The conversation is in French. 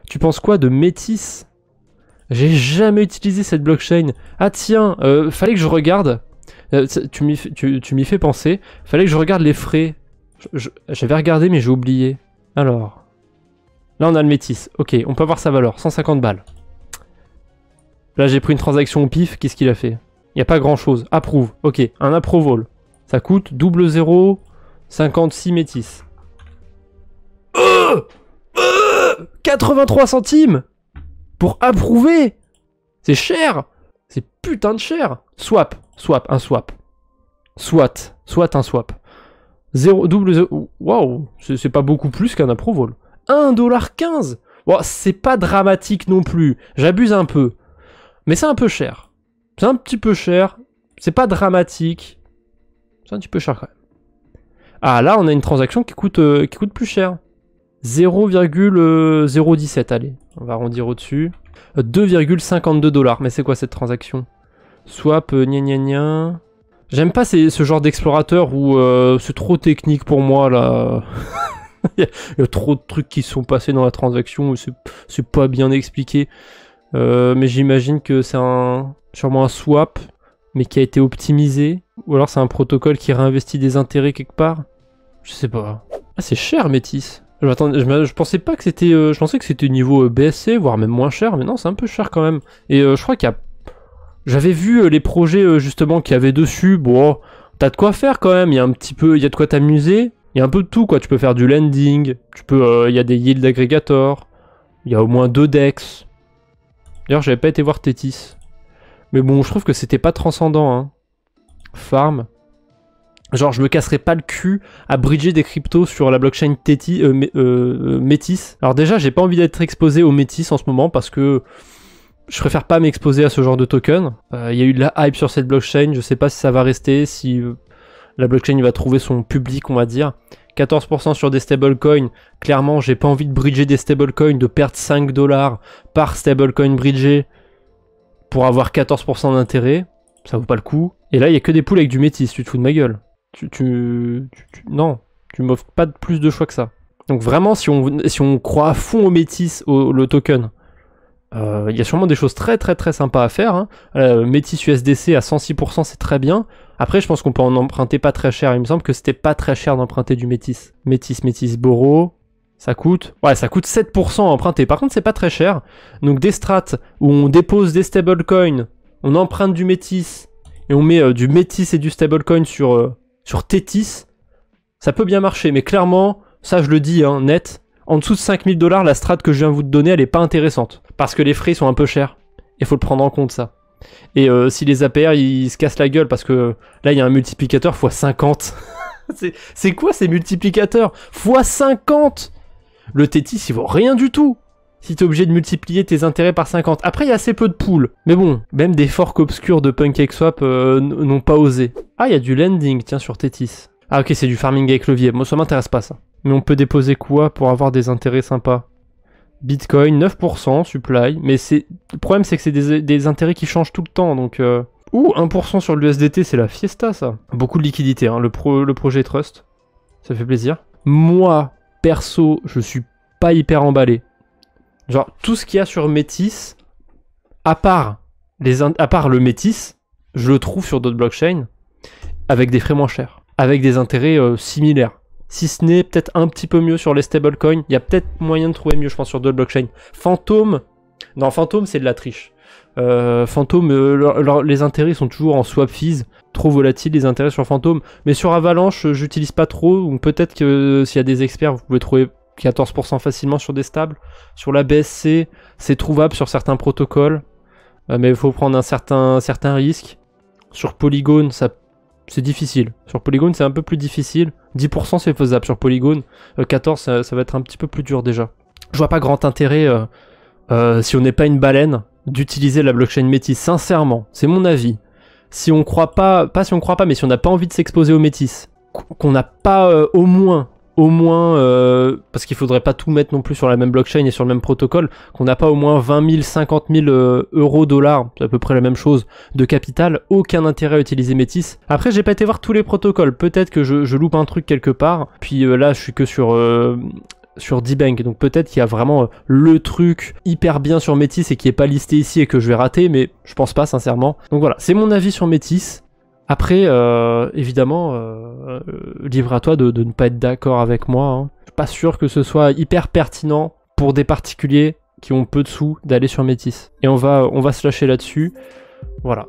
Tu penses quoi de Métis? J'ai jamais utilisé cette blockchain. Ah tiens, fallait que je regarde. Tu m'y fais penser. Fallait que je regarde les frais. J'avais regardé mais j'ai oublié. Alors. Là on a le Métis. Ok, on peut voir sa valeur. 150 balles. Là j'ai pris une transaction au pif. Qu'est-ce qu'il a fait? Il n'y a pas grand chose. Approuve. Ok, un approval. Ça coûte double 0, 56 Métis. 83 centimes pour approuver. C'est cher. C'est putain de cher. Swap, un swap. Soit un swap. 0, double 0. Waouh, c'est pas beaucoup plus qu'un approval. 1,15 $. Bon, c'est pas dramatique non plus. J'abuse un peu. Mais c'est un peu cher. C'est un petit peu cher. C'est pas dramatique. C'est un petit peu cher quand même. Ah, là, on a une transaction qui coûte plus cher. 0,017, allez. On va arrondir au-dessus. 2,52 $. Mais c'est quoi cette transaction? Swap, gna gna gna. J'aime pas ce genre d'explorateur où c'est trop technique pour moi, là. Il y a trop de trucs qui sont passés dans la transaction, c'est pas bien expliqué. Mais j'imagine que c'est sûrement un swap, mais qui a été optimisé. Ou alors c'est un protocole qui réinvestit des intérêts quelque part. Je sais pas. Ah, c'est cher, Métis. Je pensais pas que c'était... je pensais que c'était niveau BSC, voire même moins cher, mais non, c'est un peu cher quand même. Et je crois qu'il y a... J'avais vu les projets justement qu'il y avait dessus. Bon, t'as de quoi faire quand même. Il y a un petit peu... Il y a de quoi t'amuser. Il y a un peu de tout, quoi. Tu peux faire du lending. Tu peux... il y a des yield aggregators. Il y a au moins 2 DEX. D'ailleurs, j'avais pas été voir Tétis. Mais bon, je trouve que c'était pas transcendant, hein. Farm. Genre, je me casserais pas le cul à bridger des cryptos sur la blockchain Métis. Alors déjà, j'ai pas envie d'être exposé au Métis en ce moment parce que je préfère pas m'exposer à ce genre de token. Il y a eu de la hype sur cette blockchain. Je sais pas si ça va rester, si la blockchain va trouver son public, on va dire. 14% sur des stablecoins. Clairement, j'ai pas envie de bridger des stablecoins, de perdre 5 $ par stablecoin bridgé pour avoir 14% d'intérêt. Ça vaut pas le coup. Et là, il y a que des poules avec du Métis. Tu te fous de ma gueule. Non, tu m'offres pas plus de choix que ça. Donc vraiment, si on croit à fond au Métis, le token, il y a sûrement des choses très sympas à faire. Hein. Métis USDC à 106%, c'est très bien. Après, je pense qu'on peut en emprunter pas très cher. Il me semble que c'était pas très cher d'emprunter du Métis. Métis Borrow, ça coûte... Ouais, ça coûte 7% à emprunter. Par contre, c'est pas très cher. Donc des strats où on dépose des stablecoins, on emprunte du Métis, et on met du Métis et du stablecoin sur Tétis, ça peut bien marcher. Mais clairement, ça je le dis, hein, net, en dessous de 5000 $, la strat que je viens de vous donner, elle est pas intéressante. Parce que les frais sont un peu chers. Il faut le prendre en compte, ça. Et si les APR, ils se cassent la gueule, parce que là, il y a un multiplicateur x50. C'est quoi ces multiplicateurs x50? Le Tétis, il vaut rien du tout. Si t'es obligé de multiplier tes intérêts par 50. Après, il y a assez peu de pools. Mais bon, même des forks obscurs de PancakeSwap n'ont pas osé. Ah, il y a du lending, tiens, sur Tétis. Ah ok, c'est du farming avec levier. Moi, ça m'intéresse pas, ça. Mais on peut déposer quoi pour avoir des intérêts sympas? Bitcoin, 9%, supply. Mais le problème, c'est que c'est des intérêts qui changent tout le temps, donc... Ouh, 1% sur l'USDT, c'est la fiesta, ça. Beaucoup de liquidité, hein, le projet Trust. Ça fait plaisir. Moi, perso, je suis pas hyper emballé. Genre, tout ce qu'il y a sur Métis, à part le Métis, je le trouve sur d'autres blockchains, avec des frais moins chers, avec des intérêts similaires. Si ce n'est peut-être un petit peu mieux sur les stablecoins, il y a peut-être moyen de trouver mieux, je pense, sur d'autres blockchains. Phantom, non, Phantom, c'est de la triche. Phantom, les intérêts sont toujours en swap fees, trop volatiles les intérêts sur Phantom. Mais sur Avalanche, j'utilise pas trop, donc peut-être que s'il y a des experts, vous pouvez trouver 14% facilement sur des stables. Sur la BSC, c'est trouvable sur certains protocoles, mais il faut prendre un certain risque. Sur Polygon, c'est difficile. Sur Polygon, c'est un peu plus difficile. 10% c'est faisable sur Polygon. 14%, ça va être un petit peu plus dur déjà. Je vois pas grand intérêt, si on n'est pas une baleine, d'utiliser la blockchain Métis. Sincèrement, c'est mon avis. Si on croit pas si on croit pas, mais si on n'a pas envie de s'exposer au Métis, qu'on n'a pas au moins, parce qu'il faudrait pas tout mettre non plus sur la même blockchain et sur le même protocole, qu'on n'a pas au moins 20 000, 50 000 euros, dollars, c'est à peu près la même chose, de capital, aucun intérêt à utiliser Métis. Après, j'ai pas été voir tous les protocoles, peut-être que je loupe un truc quelque part, puis là, je suis que sur sur D-Bank. Donc peut-être qu'il y a vraiment le truc hyper bien sur Métis et qui est pas listé ici et que je vais rater, mais je pense pas sincèrement. Donc voilà, c'est mon avis sur Métis. Après, évidemment, libre à toi de ne pas être d'accord avec moi. Hein. Je suis pas sûr que ce soit hyper pertinent pour des particuliers qui ont peu de sous d'aller sur Métis. Et on va se lâcher là-dessus. Voilà.